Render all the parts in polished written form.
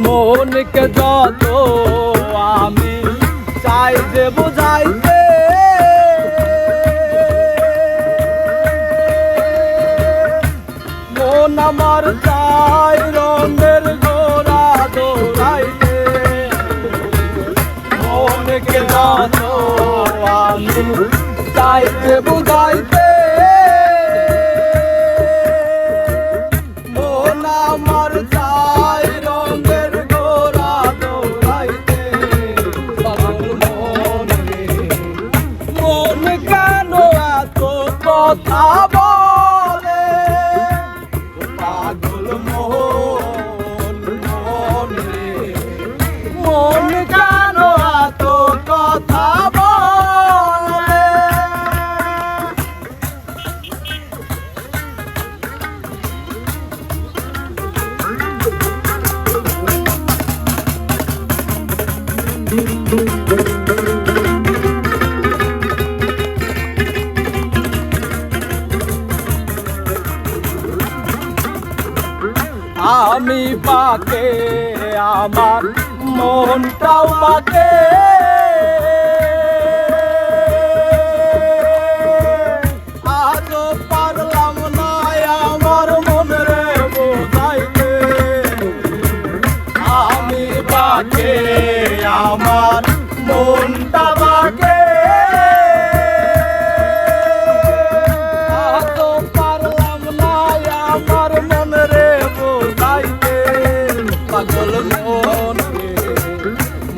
মনকে যত আমি চাই যে বুঝাইতে, মন আমার চাই রঙের ঘোড়া দৌড়াইতে। মনকে যত আমি চাই যে বুঝাইতে, মন আমার চাই রঙের ঘোড়া দৌড়াইতে। মন কেন এত কথা বলে, পাগল মন মন রে। মন কেন এত কথা বলে, আমি পাকে আমার মনটাও পাকে। আজও পারলাম না আমার মনরে বোঝাইতে। আমি পাকে আমার মনটা পাকে। আজও পারলাম না আমার মনরে বোঝাইতে। পাগল মন রে,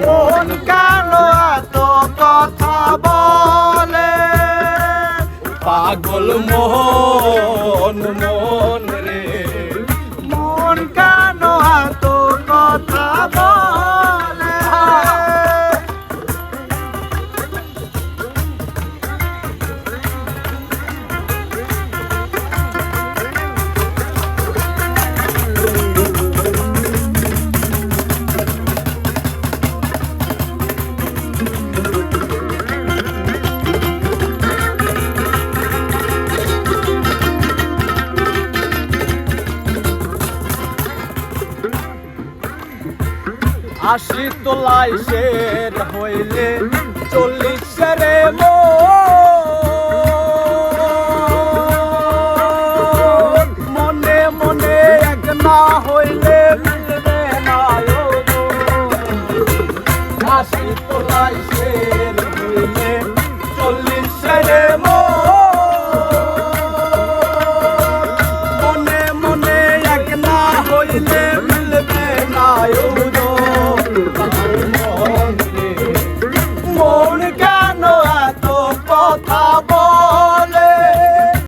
মন কেন এত কথা বলে, পাগল মন মন রে। মন কেন এত কথা বলে। আশি তোলাই শের হইলে 40 রে মনে মনে এক না হইলে মিলবে না। আশি তোলাই শের হইলে 40 রে মনে মনে এক না হইলে মিলবে না।